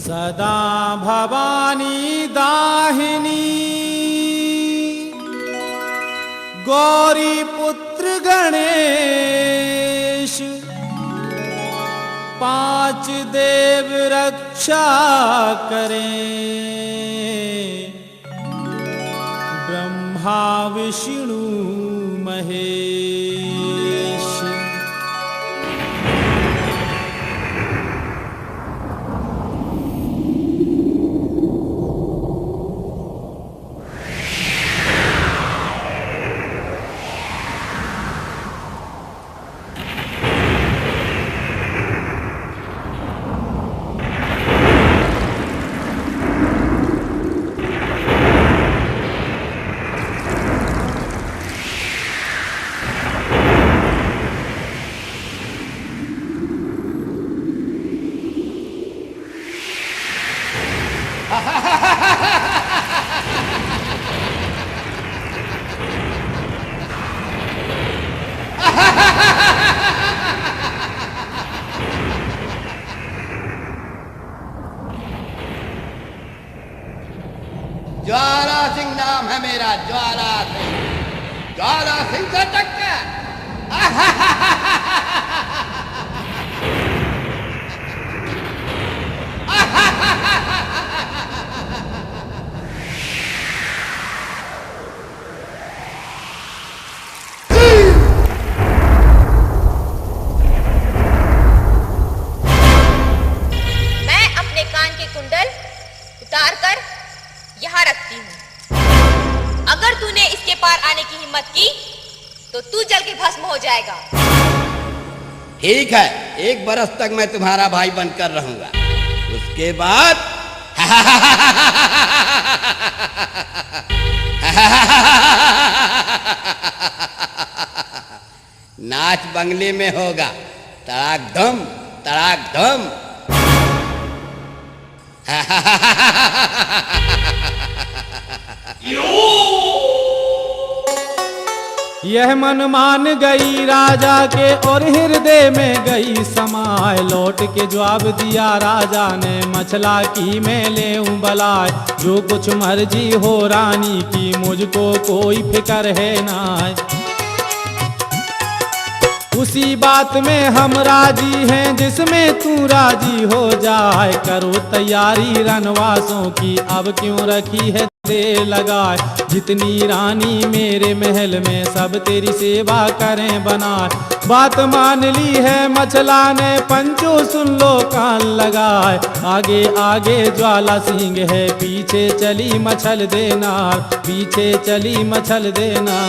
सदा भवानी दाहिनी गौरी पुत्र गणेश, पांच देव रक्षा करें, ब्रह्मा विष्णु महेश। ज्वाला सिंह नाम है मेरा, ज्वाला सिंह। ज्वाला सिंह से टक्कर। मैं अपने कान के कुंडल उतार कर यहाँ रखती हूँ। अगर तूने इसके पार आने की हिम्मत की तो तू जल के भस्म हो जाएगा। ठीक है, 1 बरस तक मैं तुम्हारा भाई बनकर रहूंगा, उसके बाद नाच बंगले में होगा। तड़ाक धम तड़ाक धम। यह मन मान गई राजा के और हृदय में गई समाए। लौट के जवाब दिया राजा ने, मछला की मैं लेऊं बलाय। जो कुछ मर्जी हो रानी की, मुझको कोई फिक्र है ना। उसी बात में हम राजी हैं जिसमें तू राजी हो जाए। करो तैयारी रनवासों की, अब क्यों रखी है देर लगाए। जितनी रानी मेरे महल में सब तेरी सेवा करें बनाए। बात मान ली है मछला ने, पंचो सुन लो कान लगाए। आगे आगे ज्वाला सिंह है, पीछे चली मछल देना, पीछे चली मछल देना।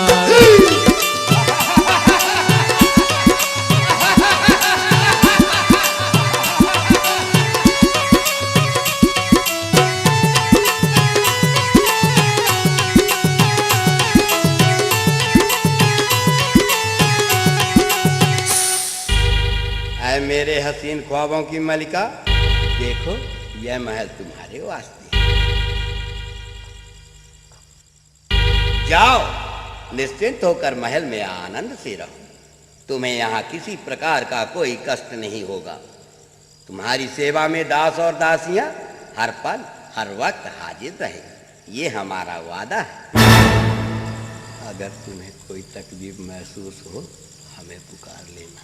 मेरे हसीन ख्वाबों की मलिका, देखो यह महल तुम्हारे वास्ते है। जाओ, निश्चिंत होकर महल में आनंद से रहो। तुम्हें यहाँ किसी प्रकार का कोई कष्ट नहीं होगा। तुम्हारी सेवा में दास और दासियां हर पल हर वक्त हाजिर रहेंगी, ये हमारा वादा है। अगर तुम्हें कोई तकलीफ महसूस हो हमें पुकार लेना।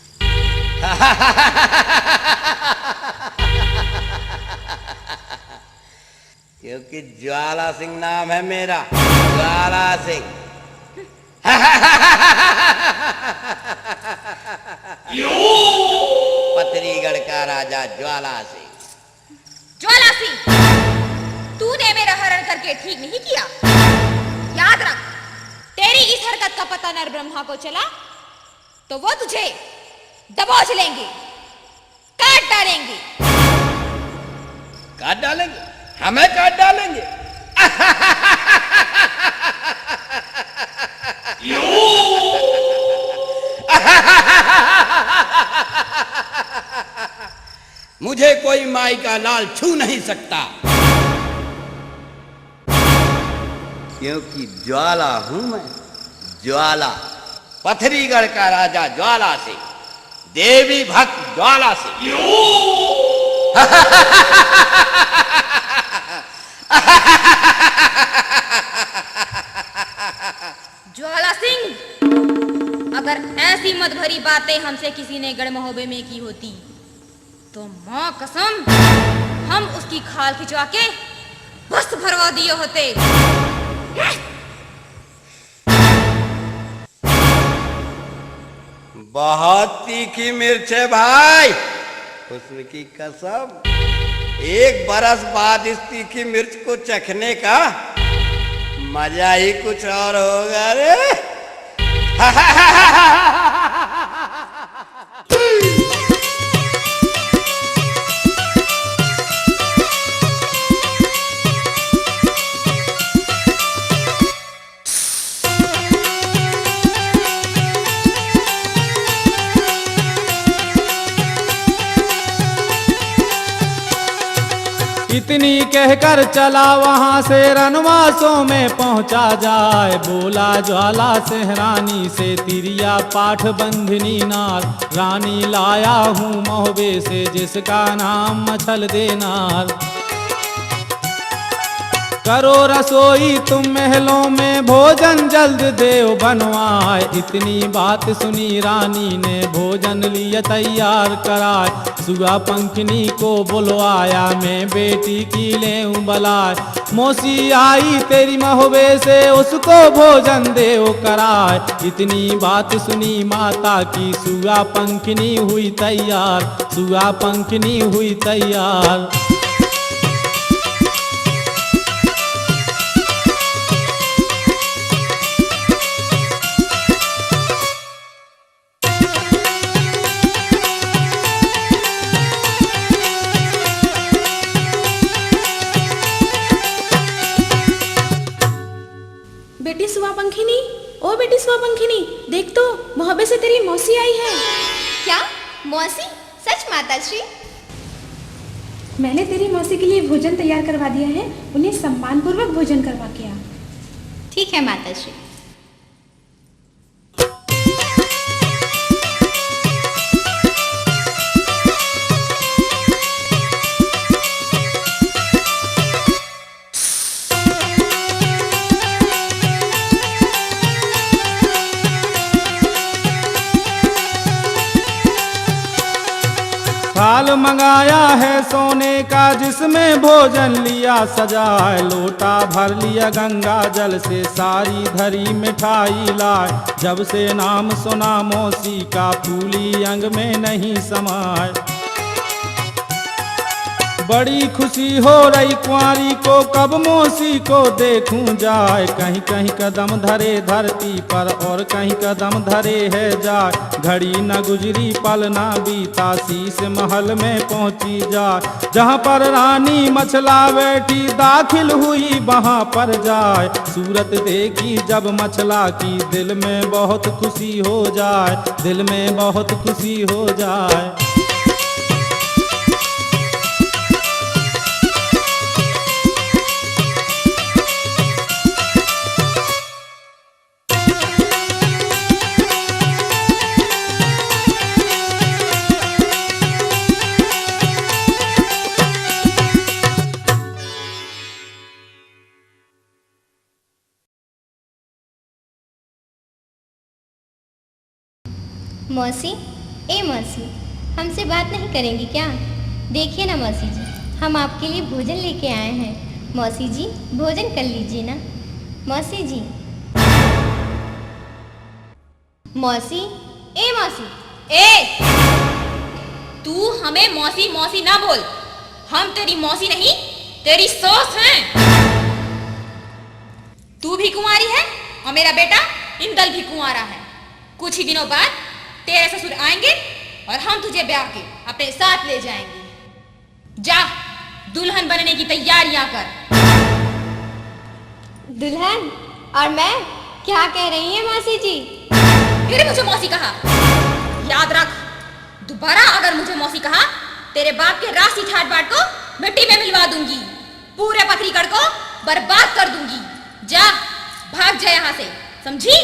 क्योंकि ज्वाला सिंह नाम है मेरा, ज्वाला सिंह। पथरीगढ़ का राजा ज्वाला सिंह। ज्वाला सिंह, तूने मेरा हरण करके ठीक नहीं किया। याद रख, तेरी इस हरकत का पता नर ब्रह्मा को चला तो वो तुझे दबोच लेंगे, काट डालेंगे। काट डालेंगे? हमें काट डालेंगे? मुझे कोई माई का लाल छू नहीं सकता, क्योंकि ज्वाला हूं मैं, ज्वाला। पथरीगढ़ का राजा ज्वाला सिंह, देवी भक्त ज्वाला सिंह। हिम्मत भरी बातें हमसे किसी ने गढ़ महोबे में की होती तो मां कसम हम उसकी खाल खिंचवा के बस भरवा दिए होते। बहुत तीखी मिर्च है भाई, हुस्न की कसम। एक बरस बाद इस तीखी मिर्च को चखने का मजा ही कुछ और होगा रे। इतनी कहकर चला वहां से रनवासों में पहुंचा जाए। बोला ज्वाला सेहरानी से तिरिया पाठ बंधनी नार, रानी लाया हूँ महोबे से जिसका नाम मछल देनार। करो रसोई तुम महलों में भोजन जल्द देव बनवाए। इतनी बात सुनी रानी ने भोजन लिया तैयार कराए। सुगा पंखनी को बुलवाया मैं बेटी की लेऊं बलाए। मौसी आई तेरी महोबे से उसको भोजन देव कराए। इतनी बात सुनी माता की सुगा पंखनी हुई तैयार, सुगा पंखनी हुई तैयार। बेटी सुवा पंखिनी, ओ बेटी सुवा पंखिनी, देख तो महोबे से तेरी मौसी आई है। क्या मौसी? सच माता श्री? मैंने तेरी मौसी के लिए भोजन तैयार करवा दिया है, उन्हें सम्मान पूर्वक भोजन करवा के आ। ठीक है माता श्री। थाल मंगाया है सोने का जिसमें भोजन लिया सजाए। लोटा भर लिया गंगा जल से सारी धरी मिठाई लाए। जब से नाम सुना मौसी का फूली अंग में नहीं समाए। बड़ी खुशी हो रही कुंवारी को कब मौसी को देखूं जाए। कहीं कहीं कदम धरे धरती पर और कहीं कदम धरे है जाए। घड़ी न गुजरी पल न बीता शीश महल में पहुंची जाए। जहां पर रानी मछला बैठी दाखिल हुई वहां पर जाए। सूरत देखी जब मछला की दिल में बहुत खुशी हो जाए, दिल में बहुत खुशी हो जाए। मौसी, ए मौसी, हमसे बात नहीं करेंगी क्या? देखिए ना मौसी जी, हम आपके लिए भोजन लेके आए हैं। मौसी जी भोजन कर लीजिए ना। मौसी जी। मौसी, ए मौसी, ए तू हमें मौसी मौसी ना बोल। हम तेरी मौसी नहीं तेरी सास हैं। तू भी कुंवारी है और मेरा बेटा इंदल भी कुंवारा है। कुछ ही दिनों बाद तेरे ससुर आएंगे और हम तुझे ब्याह के अपने साथ ले जाएंगे। जा दुल्हन बनने की तैयारियां कर। दुल्हन? और मैं? क्या कह रही हैं मौसी जी? फिर मुझे मौसी कहा? याद रख, दोबारा अगर मुझे मौसी कहा तेरे बाप के राशि ठाट बाट को मिट्टी में मिलवा दूंगी। पूरे पथरीगढ़ को बर्बाद कर दूंगी। जा भाग जा यहाँ से, समझी?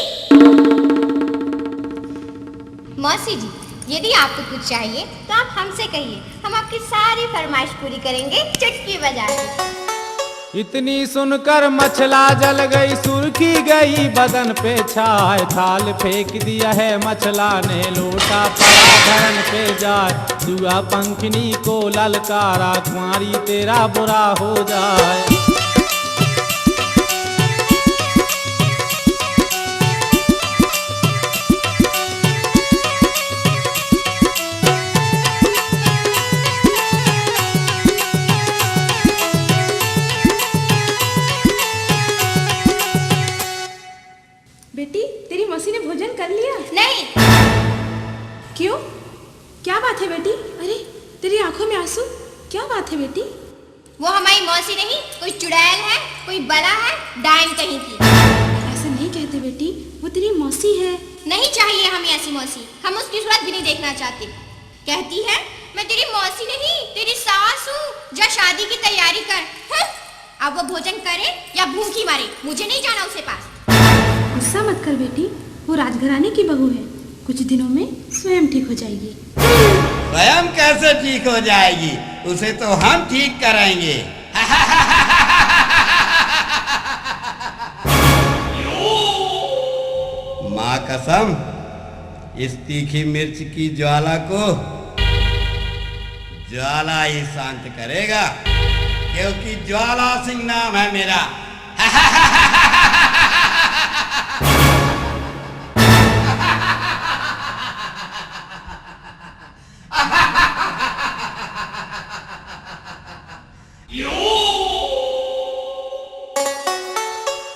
मौसी जी, यदि आपको कुछ चाहिए तो आप हमसे कहिए, हम आपकी सारी फरमाइश पूरी करेंगे चुटकी बजा के। इतनी सुनकर मछला जल गई, सुर्खी गई बदन पे छाए। थाल फेंक दिया है मछला ने, लोटा पड़ा धरन पे जाए। जुआ पंखनी को ललकारा, कुंवारी तेरा बुरा हो जाए। बेटी, तेरी मौसी ने भोजन कर लिया? नहीं। क्यों? क्या बात है बेटी? अरे तेरी आंखों में आंसू, क्या बात है बेटी? वो हमारी मौसी नहीं, कोई चुड़ैल है, कोई बला है, डायन कहीं की। ऐसा नहीं कहते बेटी, वो तेरी मौसी है। नहीं चाहिए हमें ऐसी मौसी, हम उसकी सूरत भी नहीं देखना चाहते। कहती है मैं तेरी मौसी नहीं, तेरी सास हूँ, जा शादी की तैयारी कर। हं? अब वो भोजन करे या भूखी मारे, मुझे नहीं जाना उसके पास। गुस्सा मत कर बेटी, वो राजघराने की बहू है, कुछ दिनों में स्वयं ठीक हो जाएगी। स्वयं कैसे ठीक हो जाएगी? उसे तो हम ठीक करेंगे। माँ कसम, इस तीखी मिर्च की ज्वाला को ज्वाला ही शांत करेगा, क्योंकि ज्वाला सिंह नाम है मेरा।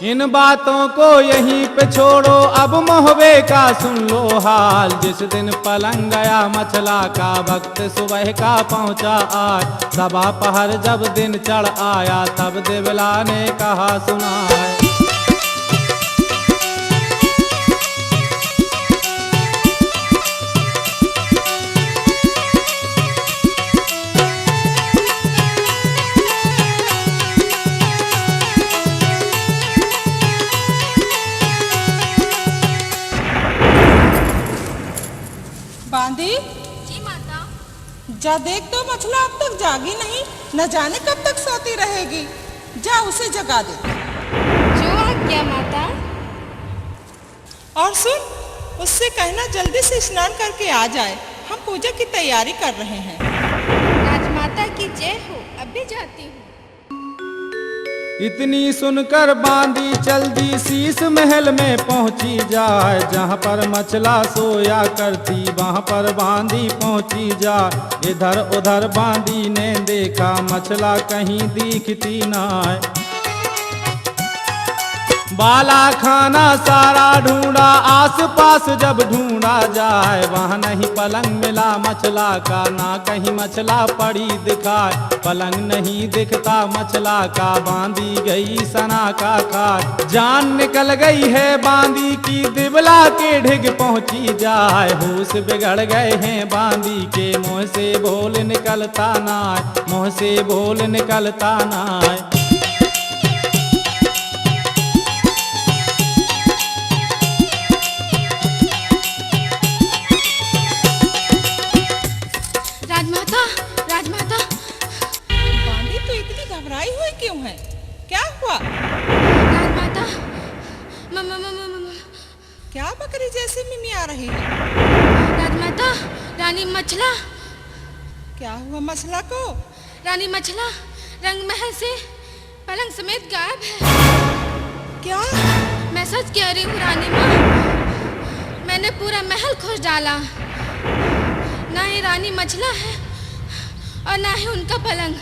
इन बातों को यहीं पे छोड़ो, अब मोहबे का सुन लो हाल। जिस दिन पलंग गया मछला का, वक्त सुबह का पहुंचा आज। सबा पहर जब दिन चढ़ आया, तब देवला ने कहा सुना है। बांदी, जी माता। जा देख तो मछला अब तक जागी नहीं, न जाने कब तक सोती रहेगी। जा उसे जगा दे। जो आज्ञा माता। और सुन, उससे कहना जल्दी से स्नान करके आ जाए, हम पूजा की तैयारी कर रहे हैं। राजमाता की जय हो, अभी जाती हूँ। इतनी सुनकर बांदी चल दी, शीश महल में पहुंची जाए। जहाँ पर मछला सोया करती, वहाँ पर बांदी पहुंची जाए। इधर उधर बांदी ने देखा, मछला कहीं दिखती ना है। बाला खाना सारा ढूंढा, आस पास जब ढूंढा जाए। वहाँ नहीं पलंग मिला मछला का, ना कहीं मछला पड़ी दिखाए। पलंग नहीं दिखता मछला का, बांदी गई सना का खाए। जान निकल गई है बांदी की, दिबला के ढिग पहुंची जाए। होश बिगड़ गए हैं बांदी के, मुँह से बोल निकलता ना, मुँह से बोल निकलता ना। घबराई हुई क्यों है? क्या हुआ? राजमाता, क्या बकरी जैसी मिमी आ रही है? राजमाता, रानी मछला। क्या हुआ मछला को? रानी मछला रंग महल से पलंग समेत गायब है। क्या? मैं सच कह रही हूँ रानी माँ, मैंने पूरा महल खोज डाला, ना ही रानी मछला है और ना ही उनका पलंग।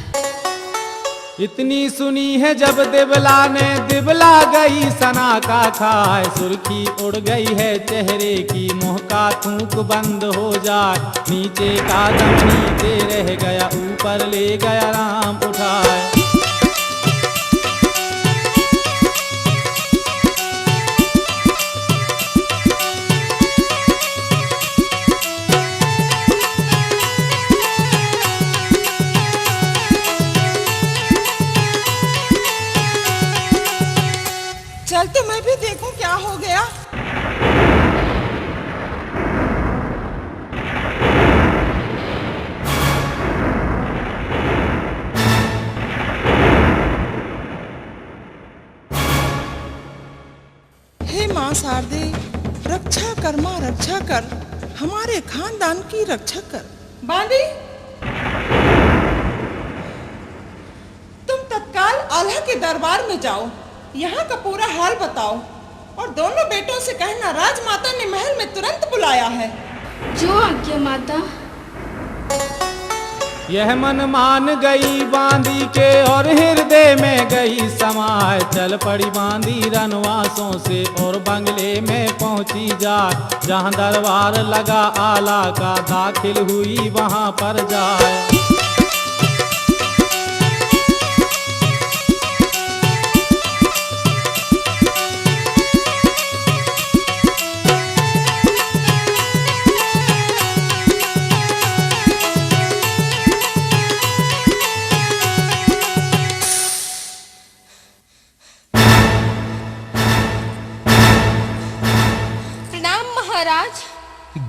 इतनी सुनी है जब दिबला ने, दिबला गई सना का खाए। सुर्खी उड़ गई है चेहरे की, मुँह का थूक बंद हो जाए। नीचे का दम नीचे रह गया, ऊपर ले गया राम उठाए। चल तो मैं भी देखूं क्या हो गया। माँ शारदे, रक्षा कर माँ, रक्षा कर, हमारे खानदान की रक्षा कर। बांदी, तुम तत्काल आल्हा के दरबार में जाओ, यहाँ का पूरा हाल बताओ और दोनों बेटों से कहना राजमाता ने महल में तुरंत बुलाया है। जो आज्ञा माता। यह मन मान गई बांदी के और हृदय में गई समाए। चल पड़ी बांदी रनवासों से और बंगले में पहुंची जाए। जहां दरबार लगा आला का दाखिल हुई वहां पर जाए।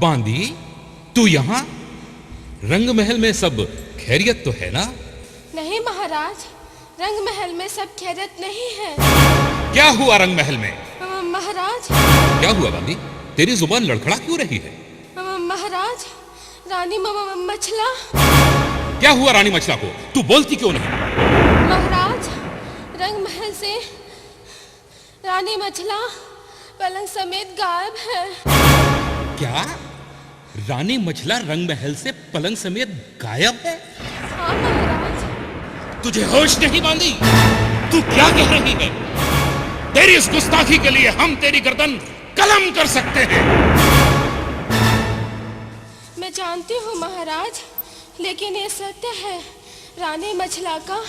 बांदी, तू यहाँ? रंग महल में सब खैरियत तो है ना? नहीं महाराज, रंग महल में सब खैरियत नहीं है। क्या हुआ रंग महल में? महाराज। क्या हुआ बांदी? तेरी जुबान लड़खड़ा क्यों रही है? महाराज, रानी मछला। क्या हुआ रानी मछला को? तू बोलती क्यों नहीं? महाराज, रंग महल से रानी मछला पलंग समेत गायब है। क्या? रानी मछला रंग महल से पलंग समेत गायब है? हाँ महाराज। तुझे होश नहीं बांदी? तू क्या कह रही है? तेरी इस गुस्ताखी के लिए हम तेरी गर्दन कलम कर सकते हैं। मैं जानती हूँ महाराज, लेकिन ये सत्य है, रानी मछला का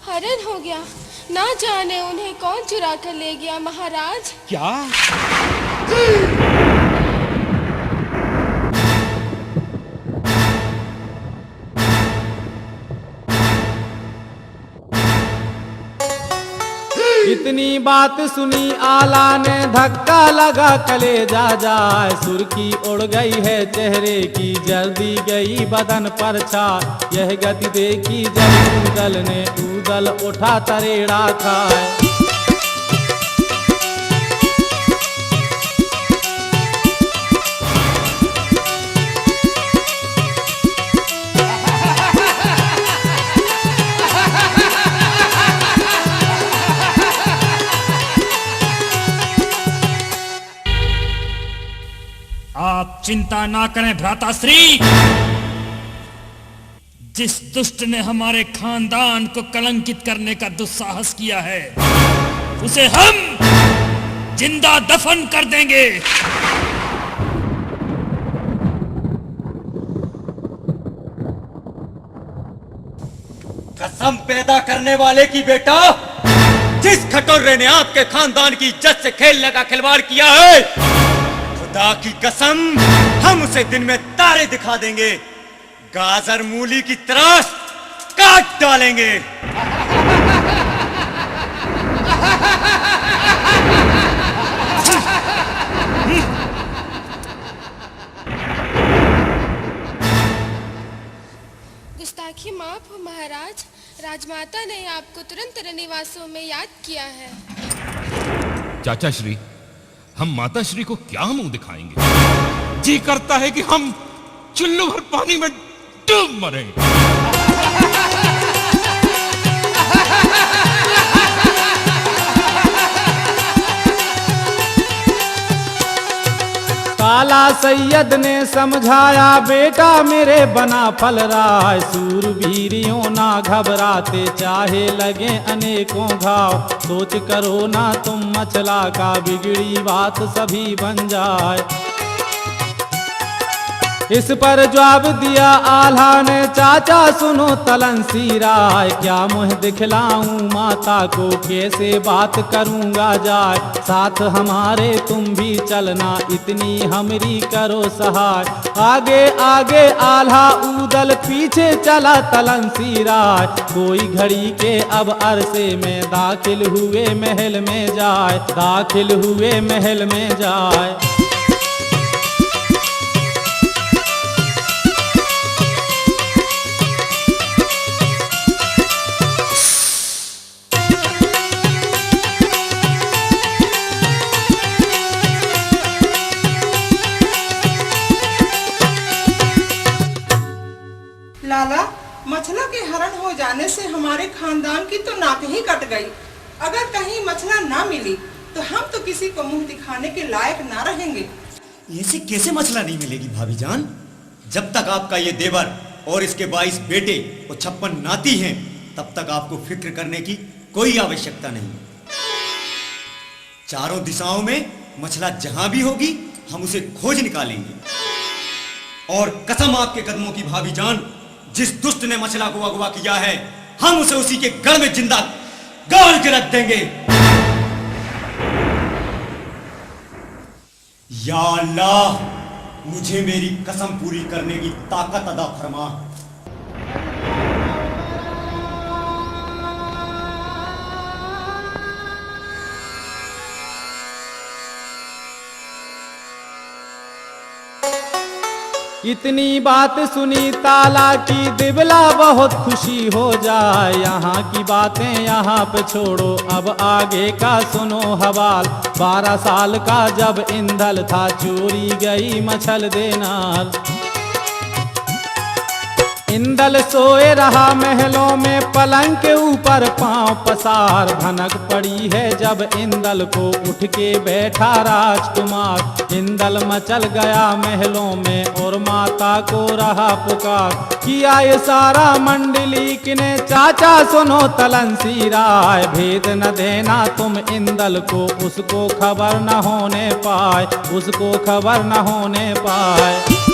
हरण हो गया। ना जाने उन्हें कौन चुरा कर ले गया महाराज। क्या? इतनी बात सुनी आला ने धक्का लगा कलेजा जाए। सुर्खी उड़ गई है चेहरे की, जल्दी गई बदन पर छा। यह गति देखी जब ऊदल ने ऊदल उठा तरेड़ा खाए। आप चिंता ना करें भ्राताश्री। जिस दुष्ट ने हमारे खानदान को कलंकित करने का दुस्साहस किया है, उसे हम जिंदा दफन कर देंगे। कसम पैदा करने वाले की बेटा, जिस खटोरे ने आपके खानदान की इज्जत से खेलने का खिलवाड़ किया है, खुदा की कसम हम उसे दिन में तारे दिखा देंगे, गाजर मूली की तरह काट डालेंगे। गुस्ताखी माफ हो महाराज, राजमाता ने आपको तुरंत रनिवासों में याद किया है। चाचा श्री, हम माता श्री को क्या मुंह दिखाएंगे? जी करता है कि हम चुल्लू भर पानी में डूब मरे। काला सैयद ने समझाया, बेटा मेरे बना फलराय। सूरवीरियों ना घबराते, चाहे लगे अनेकों घाव। सोच करो ना तुम मछला का, बिगड़ी बात सभी बन जाए। इस पर जवाब दिया आल्हा ने, चाचा सुनो तलनसी राय। क्या मुँह दिखलाऊं माता को, कैसे बात करूंगा जाय। साथ हमारे तुम भी चलना, इतनी हमरी करो सहाय। आगे आगे आल्हा ऊदल, पीछे चला तलनसी राय। कोई घड़ी के अब अरसे में दाखिल हुए महल में जाए, दाखिल हुए महल में जाए। जाने से हमारे खानदान की तो नाक ही कट गई। अगर कहीं मछला ना मिली तो हम तो किसी को मुंह दिखाने के लायक ना रहेंगे। ऐसे कैसे मछला नहीं मिलेगी भाभी जान? जब तक आपका ये देवर और इसके 22 बेटे और 56 नाती हैं, तब तक आपको फिक्र करने की कोई आवश्यकता नहीं। चारों दिशाओं में मछला जहां भी होगी हम उसे खोज निकालेंगे। और कसम आपके कदमों की भाभी जान, जिस दुष्ट ने मछला को अगवा किया है, हम उसे उसी के गढ़ में जिंदा गाड़ के रख देंगे। या अल्लाह, मुझे मेरी कसम पूरी करने की ताकत अदा फरमा। इतनी बात सुनी ताला की दिबला बहुत खुशी हो जाए। यहाँ की बातें यहाँ पे छोड़ो, अब आगे का सुनो हवाल। 12 साल का जब इंदल था, चोरी गई मछल देनार। इंदल सोए रहा महलों में, पलंग के ऊपर पांव पसार। भनक पड़ी है जब इंदल को, उठ के बैठा राजकुमार। इंदल मचल गया महलों में और माता को रहा पुकार। किया ये सारा मंडलीक ने, चाचा सुनो तलनसी राय। भेद न देना तुम इंदल को, उसको खबर न होने पाए, उसको खबर न होने पाए।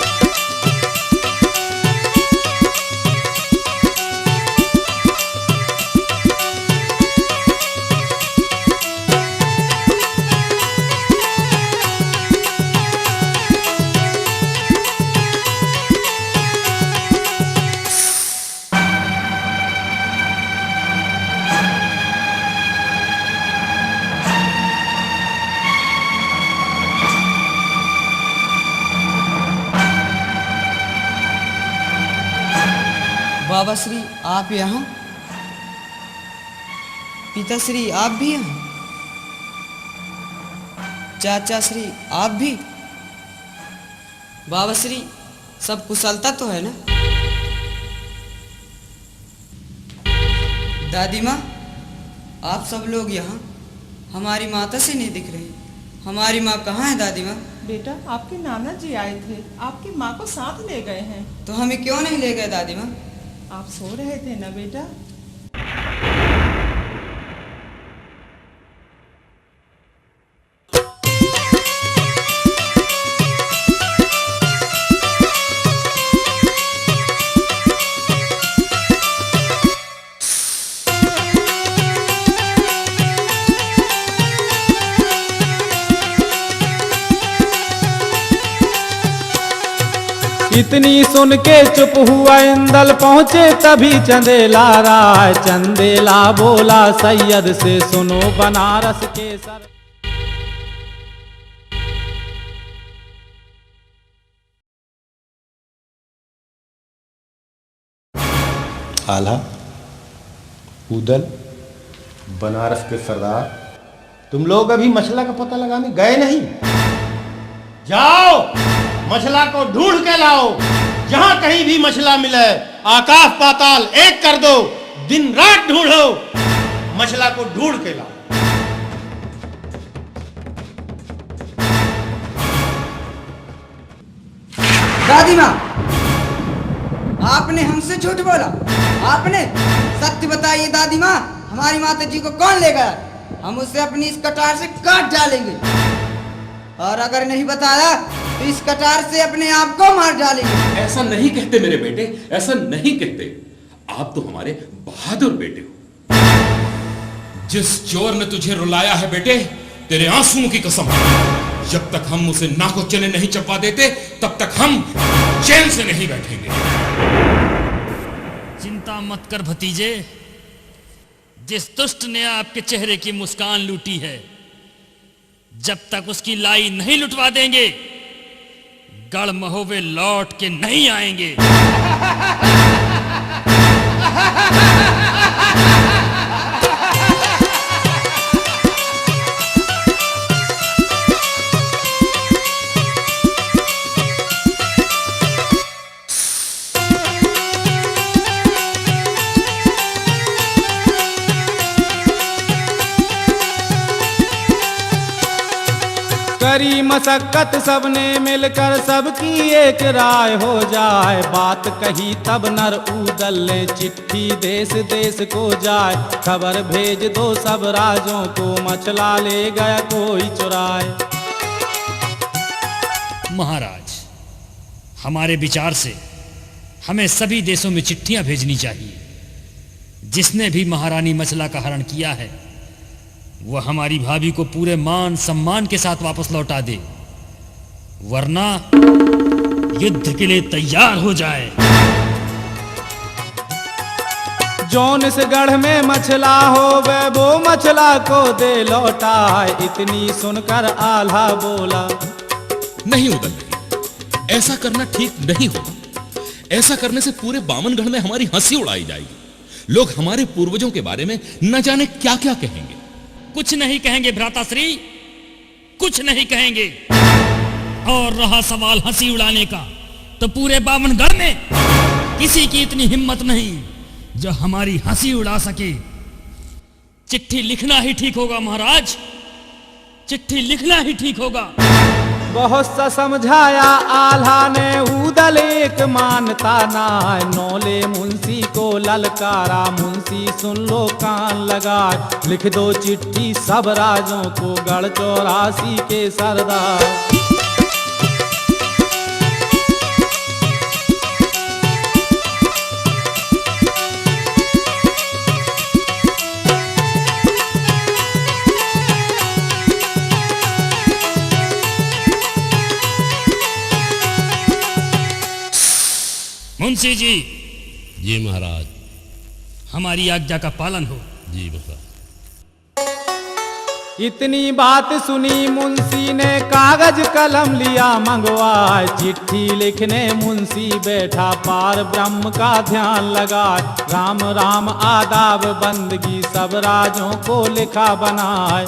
बाबा श्री आप यहाँ, पिताश्री आप भी यहाँ, चाचा श्री आप भी। बाबा श्री सब कुशलता तो है ना? दादी माँ आप सब लोग यहाँ, हमारी माता से नहीं दिख रही। हमारी माँ कहाँ है दादी माँ? बेटा आपके नाना जी आए थे, आपकी माँ को साथ ले गए हैं। तो हमें क्यों नहीं ले गए दादी माँ? आप सो रहे थे ना बेटा। इतनी सुन के चुप हुआ इंदल, पहुँचे तभी चंदेला राय। चंदेला बोला सैयद से, सुनो बनारस के सर। आल्हा, उदल, बनारस के सरदार, तुम लोग अभी मछला का पता लगाने गए नहीं? जाओ मछला को ढूंढ के लाओ। जहां कहीं भी मछला मिले आकाश पाताल एक कर दो, दिन रात ढूंढो, मछला को ढूंढ के लाओ। दादी माँ आपने हमसे झूठ बोला। आपने सत्य बताइए दादी माँ, हमारी माता जी को कौन ले गया? हम उसे अपनी इस कटार से काट डालेंगे, और अगर नहीं बताया तो इस कटार से अपने आप को मार डालेंगे। ऐसा नहीं कहते मेरे बेटे, ऐसा नहीं कहते। आप तो हमारे बहादुर बेटे हो। जिस चोर ने तुझे रुलाया है बेटे, तेरे आंसुओं की कसम, जब तक हम उसे नाको चने नहीं चपा देते, तब तक हम चैन से नहीं बैठेंगे। चिंता मत कर भतीजे, जिस दुष्ट ने आपके चेहरे की मुस्कान लूटी है, जब तक उसकी लाई नहीं लुटवा देंगे, गढ़ महोबे लौट के नहीं आएंगे। करी मशक्कत सबने मिलकर, सबकी एक राय हो जाए। बात कही तब नर उदल ने, चिट्ठी देश देश को जाए। खबर भेज दो सब राजों को, मछला ले गया कोई चुराए। महाराज, हमारे विचार से हमें सभी देशों में चिट्ठियां भेजनी चाहिए। जिसने भी महारानी मछला का हरण किया है वह हमारी भाभी को पूरे मान सम्मान के साथ वापस लौटा दे, वरना युद्ध के लिए तैयार हो जाए। जौन इस गढ़ में मछला हो वह वो मछला को दे लौटाए। इतनी सुनकर आल्हा बोला, नहीं उदल नहीं, ऐसा करना ठीक नहीं होगा। ऐसा करने से पूरे बामनगढ़ में हमारी हंसी उड़ाई जाएगी। लोग हमारे पूर्वजों के बारे में न जाने क्या क्या कहेंगे। कुछ नहीं कहेंगे भ्राताश्री, कुछ नहीं कहेंगे। और रहा सवाल हंसी उड़ाने का, तो पूरे बामनगढ़ में किसी की इतनी हिम्मत नहीं जो हमारी हंसी उड़ा सके। चिट्ठी लिखना ही ठीक होगा महाराज, चिट्ठी लिखना ही ठीक होगा। बहुत सा समझाया आल्हा ने, उदल एक मानता ना। नौले मुंशी को ललकारा, मुंशी सुन लो कान लगाए। लिख दो चिट्ठी सब राजों को, गढ़ 84 के सरदार। मुंशी जी। जी महाराज। हमारी आज्ञा का पालन हो। जी महाराज। इतनी बात सुनी मुंशी ने, कागज कलम लिया मंगवाए। चिट्ठी लिखने मुंशी बैठा, पार ब्रह्म का ध्यान लगाए। राम राम आदाब बंदगी सब राजों को लिखा बनाए।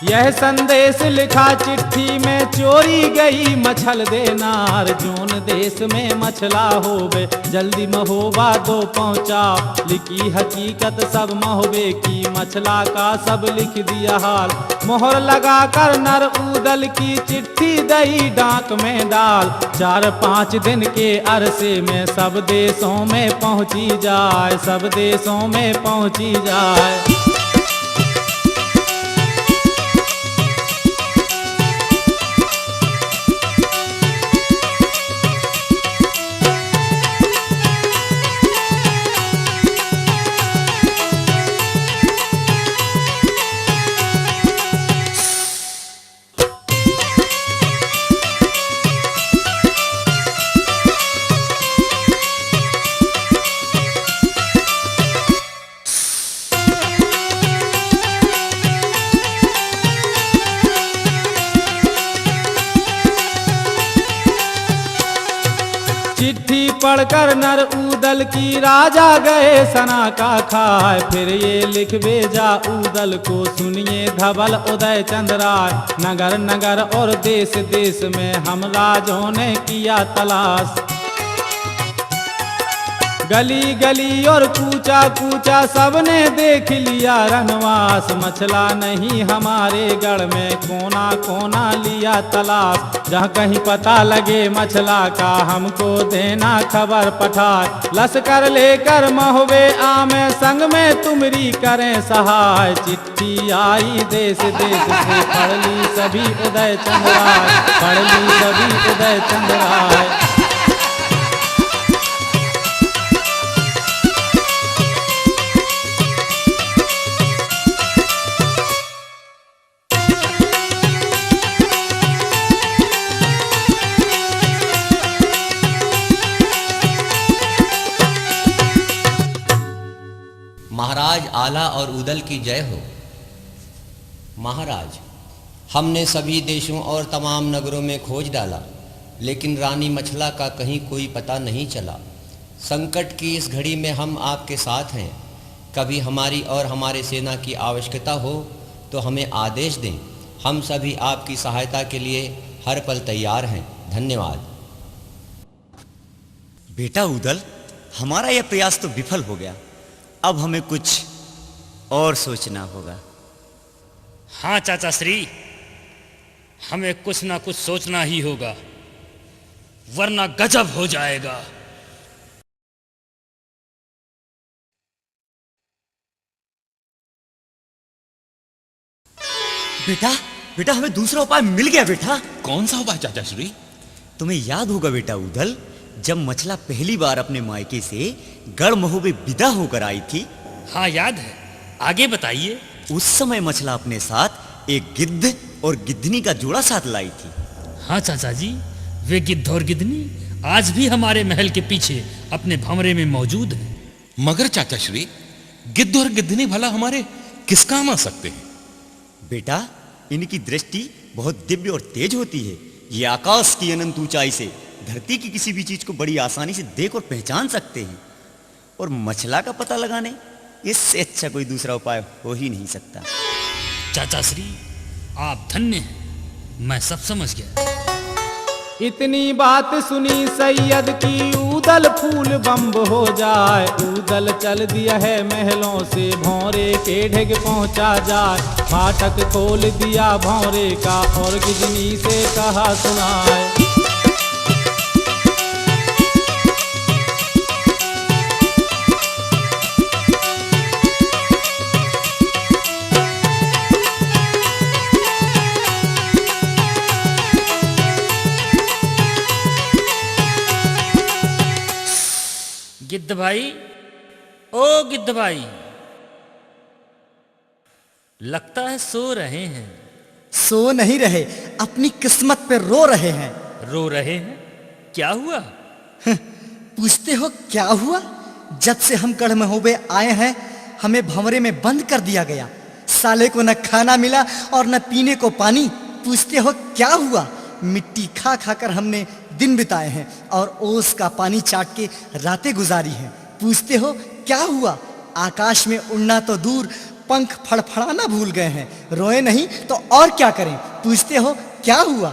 यह संदेश लिखा चिट्ठी में, चोरी गई मछल देनार। जोन देश में मछला होवे, जल्दी महोबा दो पहुँचा। लिखी हकीकत सब महोबे की, मछला का सब लिख दिया हाल। मोहर लगा कर नर उदल की, चिट्ठी दई डाक में डाल। 4-5 दिन के अरसे में सब देशों में पहुँची जाए, सब देशों में पहुँची जाए। चिट्ठी पढ़कर नर उदल की, राजा गए सना का खाए। फिर ये लिख भेजा उदल को, सुनिए धवल उदय चंद्र राय। नगर नगर और देश देश में हम राजों ने किया तलाश। गली गली और कूचा कूचा सबने देख लिया रनवास। मछला नहीं हमारे गढ़ में, कोना कोना लिया तलाश। जहाँ कहीं पता लगे मछला का, हमको देना खबर पठाए। लश्कर लेकर महोबे आमे, संग में तुमरी करें सहाय। चिट्ठी आई देश देश से, पढ़ ली सभी उदय चंद्र राय, पढ़ ली सभी उदय चंद्र राय। महाराज आला और उदल की जय हो। महाराज, हमने सभी देशों और तमाम नगरों में खोज डाला, लेकिन रानी मछला का कहीं कोई पता नहीं चला। संकट की इस घड़ी में हम आपके साथ हैं। कभी हमारी और हमारे सेना की आवश्यकता हो तो हमें आदेश दें। हम सभी आपकी सहायता के लिए हर पल तैयार हैं। धन्यवाद। बेटा उदल, हमारा यह प्रयास तो विफल हो गया। अब हमें कुछ और सोचना होगा। हाँ चाचा श्री, हमें कुछ ना कुछ सोचना ही होगा, वरना गजब हो जाएगा। बेटा बेटा, हमें दूसरा उपाय मिल गया बेटा। कौन सा उपाय चाचा श्री? तुम्हें याद होगा बेटा उदल, जब मछला पहली बार अपने मायके से गढ़महू में विदा होकर आई थी। हाँ याद है, आगे बताइए। उस समय मछला अपने साथ एक गिद्ध और गिद्धनी का जोड़ा साथ लाई थी। हाँ चाचा जी, वे गिद्ध और गिद्धनी आज भी हमारे महल के पीछे अपने भंवरे में मौजूद हैं। मगर चाचा श्री, गिद्ध और गिद्धनी भला हमारे किस काम आ सकते हैं? बेटा, इनकी दृष्टि बहुत दिव्य और तेज होती है। ये आकाश की अनंत ऊंचाई से धरती की किसी भी चीज को बड़ी आसानी से देख और पहचान सकते हैं। और मछला का पता लगाने, इससे अच्छा कोई दूसरा उपाय हो ही नहीं सकता। चाचा श्री, आप धन्य हैं, मैं सब समझ गया। इतनी बात सुनी सैयद की ऊदल फूल बम्ब हो जाए। ऊदल चल दिया है महलों से, भौरे के ढेग पहुंचा जाए। फाटक खोल दिया भौरे का और गिजनी से कहा सुनाए। गिद्ध भाई, ओ गिद्ध भाई, लगता है सो रहे हैं। सो नहीं रहे, अपनी किस्मत पे रो रहे हैं। रो रहे हैं? क्या हुआ? पूछते हो क्या हुआ? जब से हम गढ़महूबे आए हैं, हमें भंवरे में बंद कर दिया गया। साले को न खाना मिला और न पीने को पानी। पूछते हो क्या हुआ? मिट्टी खा खा कर हमने दिन बिताए हैं और ओस का पानी चाट के रातें गुजारी हैं। पूछते हो क्या हुआ? आकाश में उड़ना तो दूर, पंख फड़फड़ाना भूल गए हैं। रोए नहीं तो और क्या करें? पूछते हो क्या हुआ?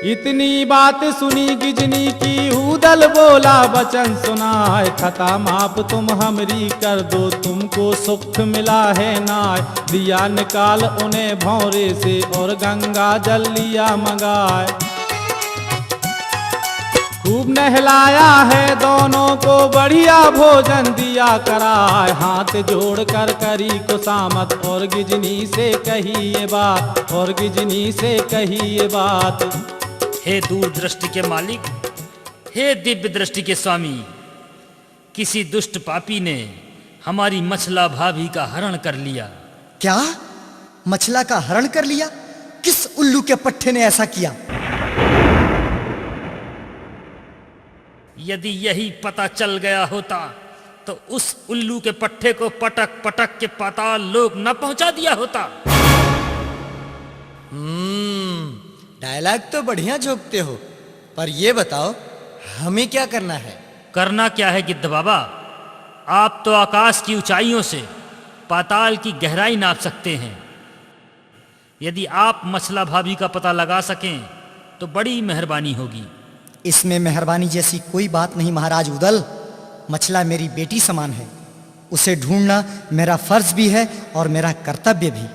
इतनी बात सुनी गिजनी की ऊदल बोला वचन सुनाए। खता माप तुम हमरी कर दो, तुमको सुख मिला है नाय। दिया निकाल उन्हें भौरे से और गंगा जल लिया मंगाए। खूब नहलाया है दोनों को, बढ़िया भोजन दिया कराए। हाथ जोड़ कर करी कुसामत और गिजनी से कही ये बात, और गिजनी से कही ये बात। हे दूरदृष्टि के मालिक, हे दिव्य दृष्टि के स्वामी, किसी दुष्ट पापी ने हमारी मछला भाभी का हरण कर लिया। क्या? मछला का हरण कर लिया? किस उल्लू के पट्टे ने ऐसा किया? यदि यही पता चल गया होता तो उस उल्लू के पट्टे को पटक पटक के पाताल लोक न पहुंचा दिया होता। डायलॉग तो बढ़िया झोंकते हो, पर ये बताओ हमें क्या करना है? करना क्या है गिद्ध बाबा? आप तो आकाश की ऊंचाइयों से पाताल की गहराई नाप सकते हैं। यदि आप मछला भाभी का पता लगा सकें तो बड़ी मेहरबानी होगी। इसमें मेहरबानी जैसी कोई बात नहीं महाराज उदल। मछला मेरी बेटी समान है, उसे ढूंढना मेरा फर्ज भी है और मेरा कर्तव्य भी।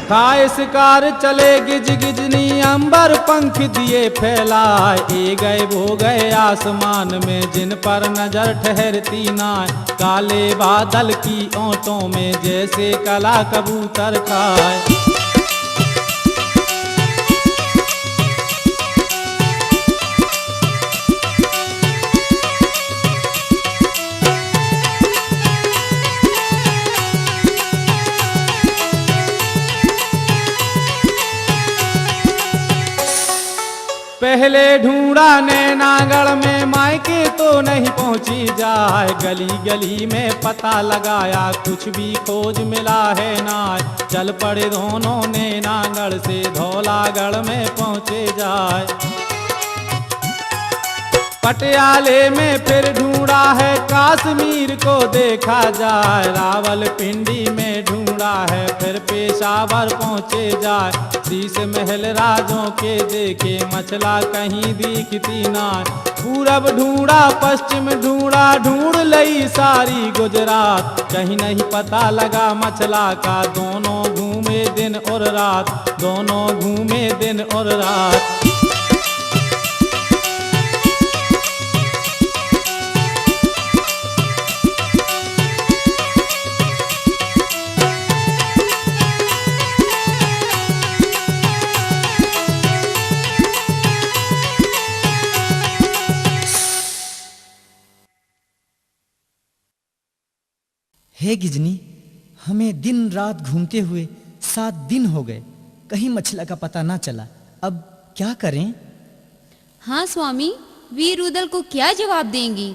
खाए शिकार चले गिज गिजनी, अंबर पंख दिए फैलाए। ए गए वो गए आसमान में, जिन पर नजर ठहरती नाय। काले बादल की ओंटों में जैसे कला कबूतर खाए। पहले ढूंढा नैनागढ़ में, मायके तो नहीं पहुंची जाए। गली गली में पता लगाया, कुछ भी खोज मिला है नाय। चल पड़े दोनों नैनागढ़ से, धौलागढ़ में पहुंचे जाए। पटियाले में फिर ढूंढा है, कश्मीर को देखा जाए, रावलपिंडी में ढूंढा है, फिर पेशावर पहुँचे जाए, शीश महल राजों के देखे मछला कहीं दिखती ना। पूरब ढूंढा पश्चिम ढूंढा, ढूंढ लई सारी गुजरात, कहीं नहीं पता लगा मछला का। दोनों घूमे दिन और रात, दोनों घूमे दिन और रात। हे गिजनी, हमें दिन रात घूमते हुए 7 दिन हो गए, कहीं मछला का पता ना चला। अब क्या करें? हाँ स्वामी, वीर उदल को क्या जवाब देंगी?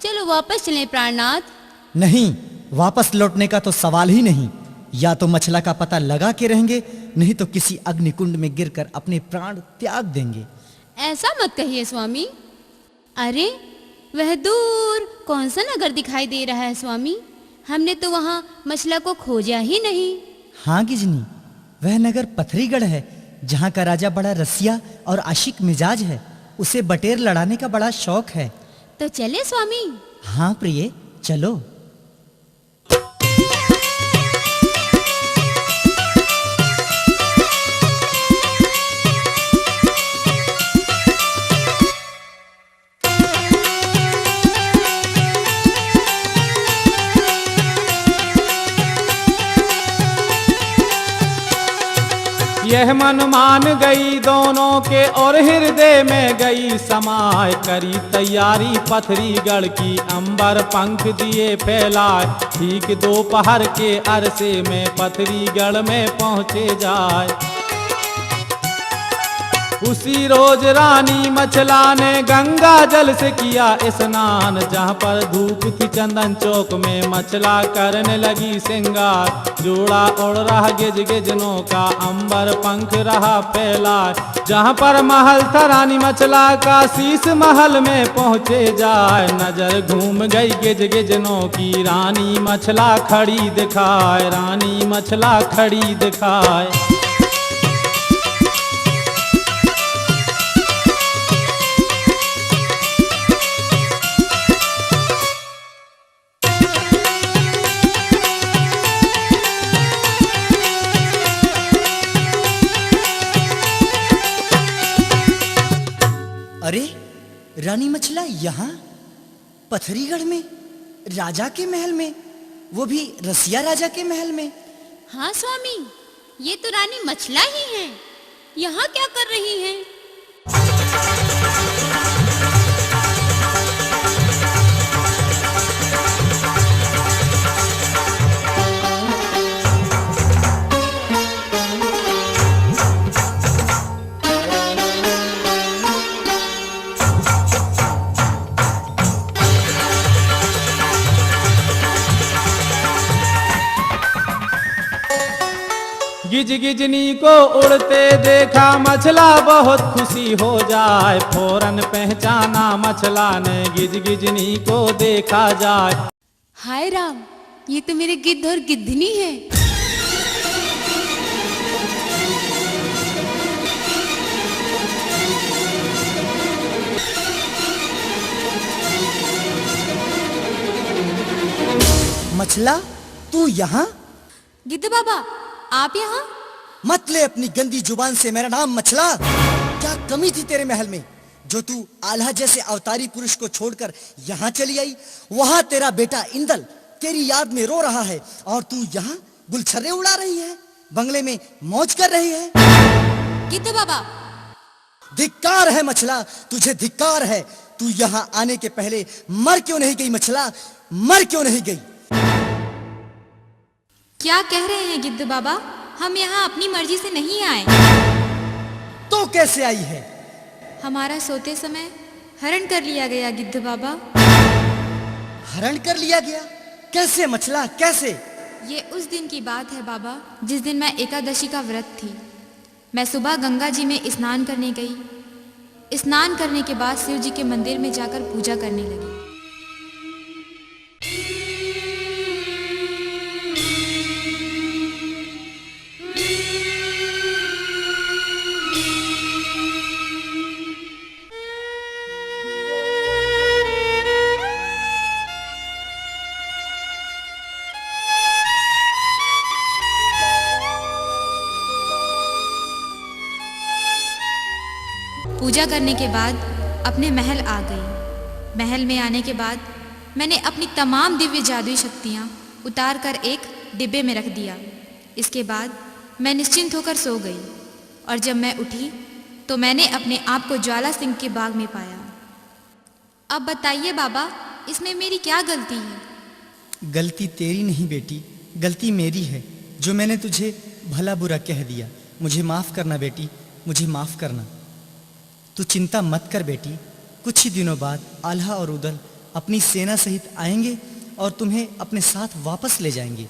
चलो वापस चलें प्राणनाथ। नहीं, वापस लौटने का तो सवाल ही नहीं। या तो मछला का पता लगा के रहेंगे, नहीं तो किसी अग्निकुंड में गिरकर अपने प्राण त्याग देंगे। ऐसा मत कहिए स्वामी। अरे वह दूर कौन सा नगर दिखाई दे रहा है स्वामी? हमने तो वहाँ मछला को खोजा ही नहीं। हाँ गिजनी, वह नगर पथरीगढ़ है, जहाँ का राजा बड़ा रसिया और आशिक मिजाज है। उसे बटेर लड़ाने का बड़ा शौक है। तो चले स्वामी। हाँ प्रिय, चलो। यह मन मान गई दोनों के और हृदय में गई समाए। करी तैयारी पथरीगढ़ की, अंबर पंख दिए फैलाए, ठीक दोपहर के अरसे में पथरीगढ़ में पहुँचे जाए। उसी रोज रानी मछला ने गंगा जल से किया स्नान, जहाँ पर धूप थी चंदन चौक में मछला करने लगी श्रृंगार। जोड़ा उड़ रहा गिज गिजनों का, अंबर पंख रहा फैला, जहाँ पर महल था रानी मछला का, शीश महल में पहुँचे जाए। नजर घूम गई गिज गिजनों की, रानी मछला खड़ी दिखाए, रानी मछला खड़ी दिखाए। अरे रानी मछला यहाँ पथरीगढ़ में, राजा के महल में, वो भी रसिया राजा के महल में। हाँ स्वामी, ये तो रानी मछला ही हैं। यहाँ क्या कर रही हैं? गिज गिजनी को उड़ते देखा मछला बहुत खुशी हो जाए, फौरन पहचाना मछला ने गिज गिजनी को देखा जाए। हाय राम, ये तो मेरे गिद्ध और गिद्धनी है। मछला, तू यहाँ? गिद्ध बाबा, आप यहाँ? मत ले अपनी गंदी जुबान से मेरा नाम मछला। क्या कमी थी तेरे महल में जो तू आल्हा जैसे अवतारी पुरुष को छोड़कर यहाँ चली आई? वहाँ तेरा बेटा इंदल तेरी याद में रो रहा है और तू यहाँ गुलछर्रे उड़ा रही है, बंगले में मौज कर रही है। गिद्ध बाबा, धिक्कार है मछला, तुझे धिक्कार है। तू यहाँ आने के पहले मर क्यों नहीं गई मछला? मर क्यों नहीं गई? क्या कह रहे हैं गिद्ध बाबा? हम यहाँ अपनी मर्जी से नहीं आए। तो कैसे आई है? हमारा सोते समय हरण कर लिया गया गिद्ध बाबा। हरण कर लिया गया? कैसे मछला, कैसे? ये उस दिन की बात है बाबा, जिस दिन मैं एकादशी का व्रत थी। मैं सुबह गंगा जी में स्नान करने गई। स्नान करने के बाद शिव जी के मंदिर में जाकर पूजा करने लगी। पूजा करने के बाद अपने महल आ गई। महल में आने के बाद मैंने अपनी तमाम दिव्य जादुई शक्तियाँ उतार कर एक डिब्बे में रख दिया। इसके बाद मैं निश्चिंत होकर सो गई और जब मैं उठी तो मैंने अपने आप को ज्वाला सिंह के बाग में पाया। अब बताइए बाबा, इसमें मेरी क्या गलती है? गलती तेरी नहीं बेटी, गलती मेरी है जो मैंने तुझे भला बुरा कह दिया। मुझे माफ़ करना बेटी, मुझे माफ़ करना। तू चिंता मत कर बेटी, कुछ ही दिनों बाद आल्हा और उदल अपनी सेना सहित आएंगे और तुम्हें अपने साथ वापस ले जाएंगे।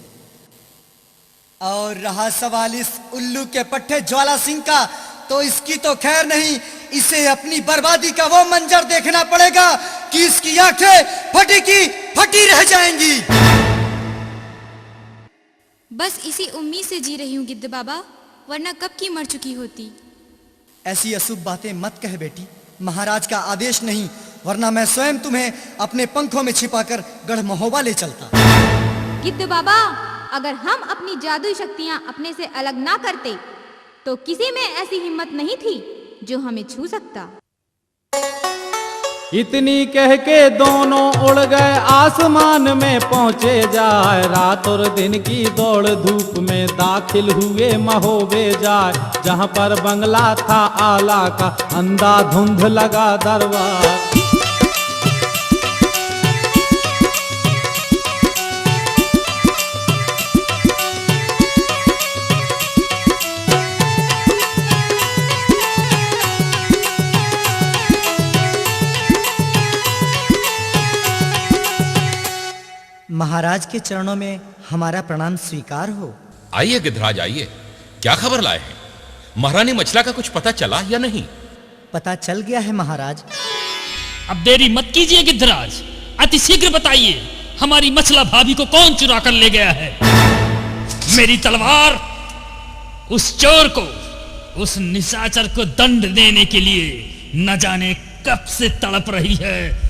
और रहा सवाल इस उल्लू के पट्टे ज्वाला सिंह का, तो इसकी तो खैर नहीं, इसे अपनी बर्बादी का वो मंजर देखना पड़ेगा कि इसकी आंखें फटी की फटी रह जाएंगी। बस इसी उम्मीद से जी रही हूँ गिद्ध बाबा, वरना कब की मर चुकी होती। ऐसी अशुभ बातें मत कह बेटी, महाराज का आदेश नहीं, वरना मैं स्वयं तुम्हें अपने पंखों में छिपाकर गढ़ महोबा ले चलता। गिद्ध बाबा, अगर हम अपनी जादुई शक्तियाँ अपने से अलग ना करते तो किसी में ऐसी हिम्मत नहीं थी जो हमें छू सकता। इतनी कह के दोनों उड़ गए आसमान में पहुँचे जाए। रात और दिन की दौड़ धूप में दाखिल हुए महोबे जाए। जहाँ पर बंगला था आला का, अंधाधुंध लगा दरबार। महाराज के चरणों में हमारा प्रणाम स्वीकार हो। आइए गिद्धराज आइए, क्या खबर लाए हैं? महारानी मछला का कुछ पता चला या नहीं? पता चल गया है महाराज। अब देरी मत कीजिए गिद्धराज, अति शीघ्र बताइए हमारी मछला भाभी को कौन चुरा कर ले गया है? मेरी तलवार उस चोर को, उस निशाचर को दंड देने के लिए न जाने कब से तड़प रही है।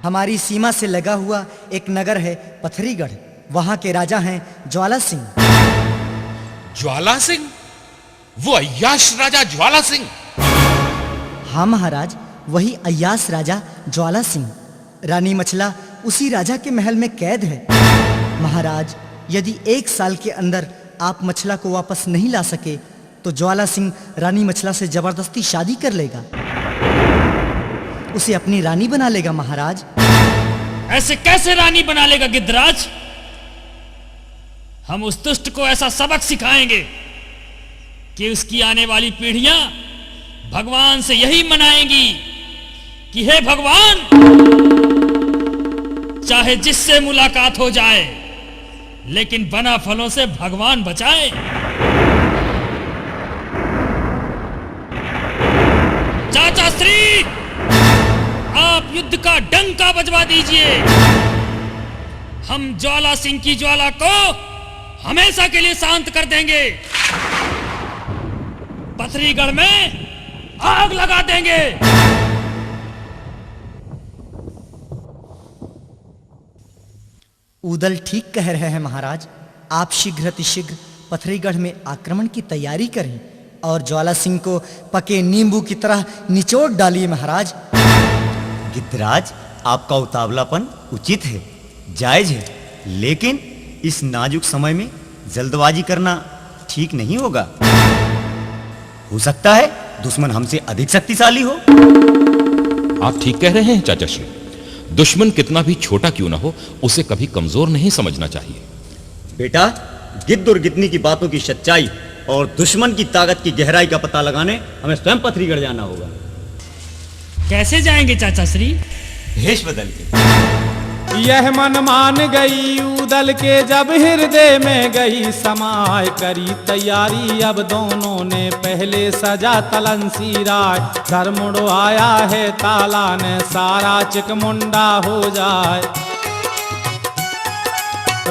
हमारी सीमा से लगा हुआ एक नगर है पथरीगढ़, वहां के राजा हैं ज्वाला सिंह। ज्वाला सिंह? वो अय्याश राजा ज्वाला सिंह? हाँ महाराज, वही अय्याश राजा ज्वाला सिंह। रानी मछला उसी राजा के महल में कैद है। महाराज, यदि 1 साल के अंदर आप मछला को वापस नहीं ला सके तो ज्वाला सिंह रानी मछला से जबरदस्ती शादी कर लेगा, उसे अपनी रानी बना लेगा। महाराज, ऐसे कैसे रानी बना लेगा गिद्धराज? हम उस दुष्ट को ऐसा सबक सिखाएंगे कि उसकी आने वाली पीढ़ियां भगवान से यही मनाएंगी कि हे भगवान, चाहे जिससे मुलाकात हो जाए लेकिन बना फलों से भगवान बचाए। चाचा श्री, आप युद्ध का डंका बजवा दीजिए। हम ज्वाला सिंह की ज्वाला को हमेशा के लिए शांत कर देंगे। पथरीगढ़ में आग लगा देंगे। उदल ठीक कह रहे हैं महाराज। आप शीघ्र अतिशीघ्र पथरीगढ़ में आक्रमण की तैयारी करें और ज्वाला सिंह को पके नींबू की तरह निचोड़ डालिए महाराज। गिद्धराज, आपका उतावलापन उचित है, जायज है, लेकिन इस नाजुक समय में जल्दबाजी करना ठीक नहीं होगा। हो सकता है दुश्मन हमसे अधिक शक्तिशाली हो। आप ठीक कह रहे हैं चाचा श्री। दुश्मन कितना भी छोटा क्यों ना हो, उसे कभी कमजोर नहीं समझना चाहिए। बेटा, गिद्ध और गिद्धनी की बातों की सच्चाई और दुश्मन की ताकत की गहराई का पता लगाने हमें स्वयं पथरीगढ़ जाना होगा। कैसे जाएंगे चाचा श्री? भेष बदल के। यह मन मान गई उदल के जब हृदय में गई समाय, करी तैयारी अब दोनों ने पहले सजा तलंसी राय, धर्मुड़ आया है ताला ने सारा चिकमुंडा हो जाए।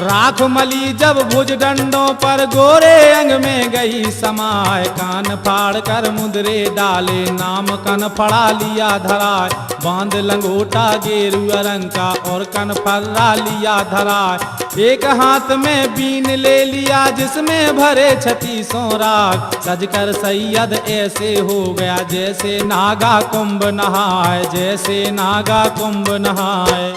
राख मली जब भुज डंडों पर गोरे अंग में गई समाय, कान फाड़ कर मुद्रे डाले नाम कन फड़ा लिया धराय, बांध लंगोटा गेरुआ रंग का और कन फर्रा लिया धराय, एक हाथ में बीन ले लिया जिसमें भरे 36 राग, सजकर सैयद ऐसे हो गया जैसे नागा कुंभ नहाए, जैसे नागा कुंभ नहाए।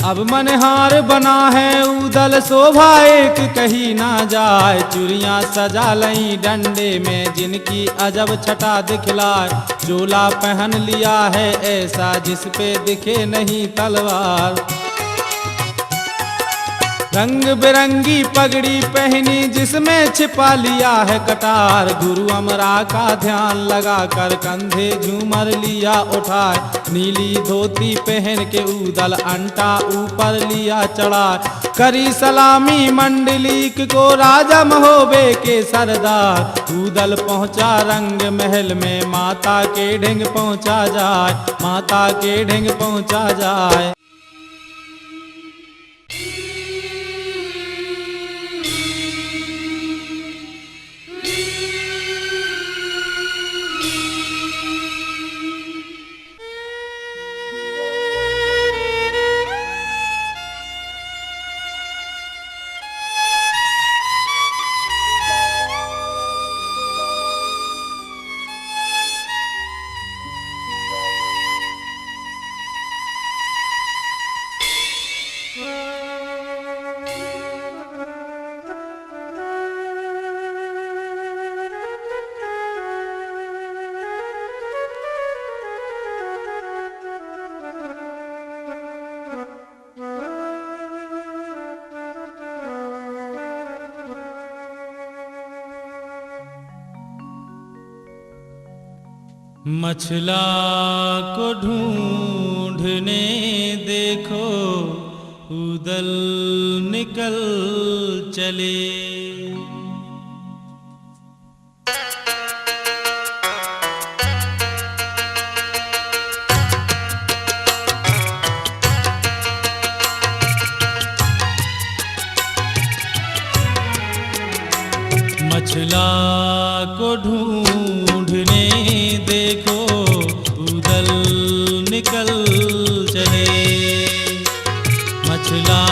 अब मनहार बना है उदल शोभा एक कही ना जाए, चूड़ियां सजा लई डंडे में जिनकी अजब छटा दिखलाए, जोला पहन लिया है ऐसा जिस पे दिखे नहीं तलवार, रंग बिरंगी पगड़ी पहनी जिसमें छिपा लिया है कटार, गुरु अमरा का ध्यान लगा कर कंधे झूमर लिया उठाए, नीली धोती पहन के उदल अंटा ऊपर लिया चढ़ा, करी सलामी मंडलीक को राजा महोबे के सरदार, उदल पहुंचा रंग महल में माता के ढिंग पहुंचा जाए, माता के ढिंग पहुंचा जाए। मछला को ढूंढने देखो उदल निकल चले, मछला को ढूंढने देखो उदल निकल चले, मछला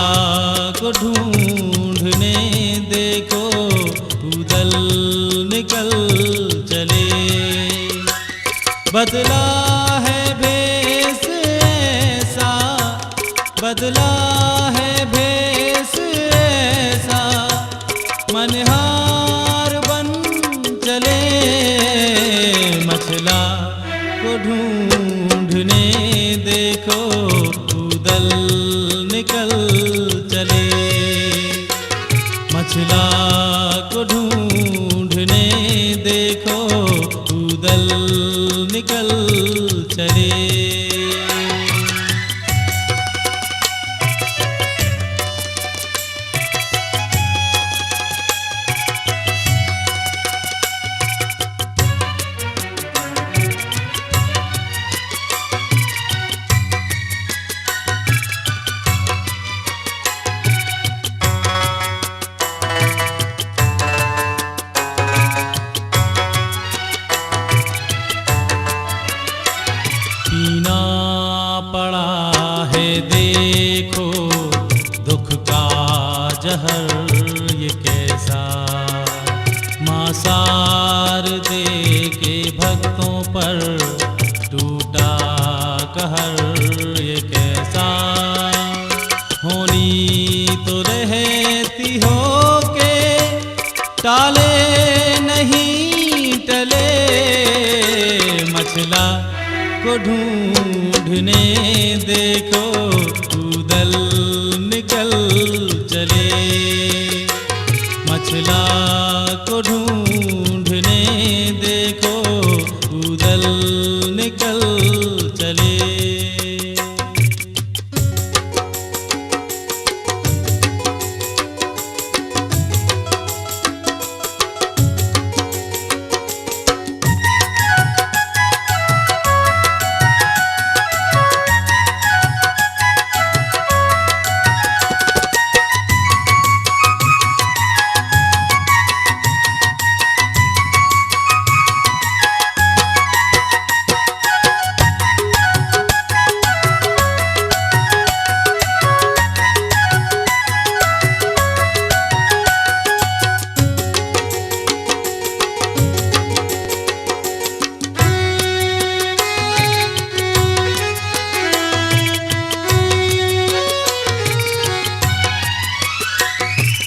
को ढूंढने देखो उदल निकल चले, बदला है भेष ऐसा, बदला है भेष ऐसा, मनहार बन चले, मछला को ढूंढने देखो उदल निकल चले, मछला को ढूंढने देखो उदल निकल चले। पीना पड़ा है देखो दुख का जहर ये कैसा, मासार दे के भक्तों पर टूटा कहर ये कैसा, होनी तो रहती हो के टाले नहीं टले, मछला को ढूंढने देखो उदल निकल चले, मछला को ढूंढने देखो उदल निकल चले।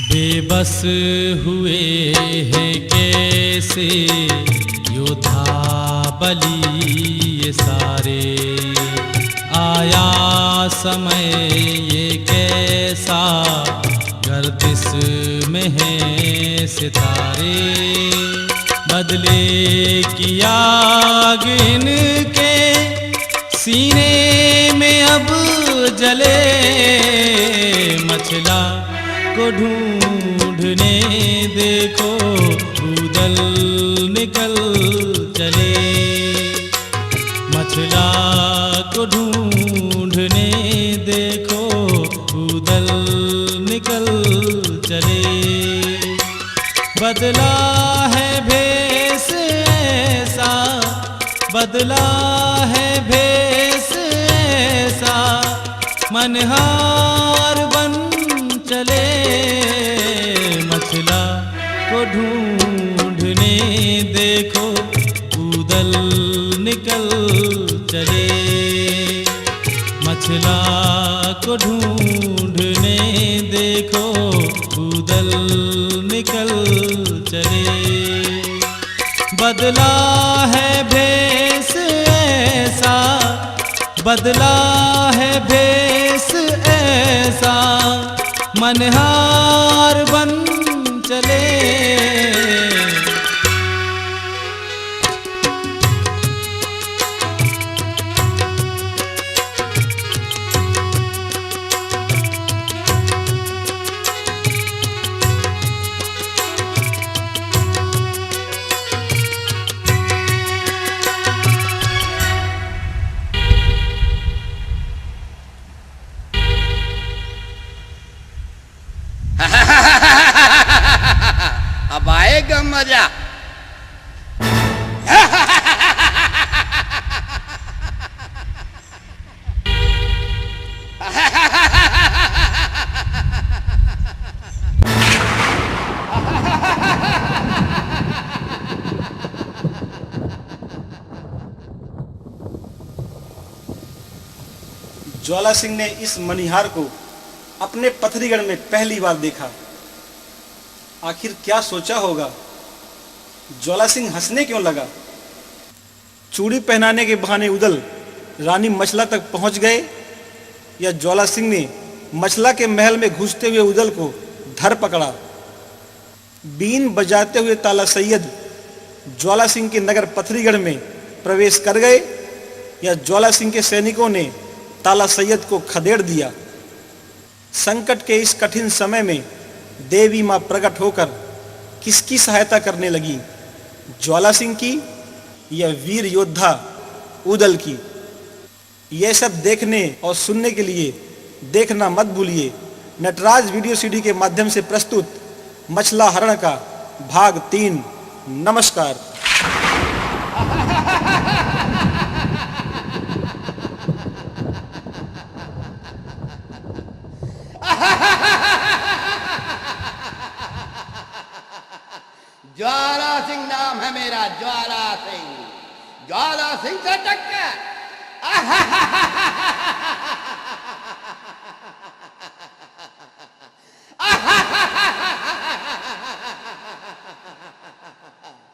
बेबस हुए हैं कैसे योद्धा बलि ये सारे, आया समय ये कैसा गर्दिश में है सितारे, बदले की आग इनके सीने में अब जले, मछला को ढूंढने देखो उदल निकल चले, मछला को ढूंढने देखो उदल निकल चले। बदला है भेष ऐसा, बदला है भेष ऐसा, मनहार बन चले, मछला को ढूंढने देखो उदल निकल चले, मछला को ढूंढने देखो उदल निकल चले। बदला है भेष ऐसा, बदला है भेष ऐसा, मनहार बन चले। अब आएगा मजा। ज्वाला सिंह ने इस मनिहार को अपने पथरीगढ़ में पहली बार देखा। आखिर क्या सोचा होगा? ज्वाला सिंह हंसने क्यों लगा? चूड़ी पहनाने के बहाने उदल रानी मछला तक पहुंच गए, या ज्वाला सिंह ने मछला के महल में घुसते हुए उदल को धर पकड़ा? बीन बजाते हुए ताला सैयद ज्वाला सिंह के नगर पथरीगढ़ में प्रवेश कर गए, या ज्वाला सिंह के सैनिकों ने ताला सैयद को खदेड़ दिया? संकट के इस कठिन समय में देवी मां प्रकट होकर किसकी सहायता करने लगी? ज्वाला सिंह की या वीर योद्धा उदल की? यह सब देखने और सुनने के लिए देखना मत भूलिए नटराज वीडियो सीडी के माध्यम से प्रस्तुत मछला हरण का भाग 3। नमस्कार। ज्वाला सिंह नाम है मेरा, ज्वाला सिंह, ज्वाला सिंह से टक्कर।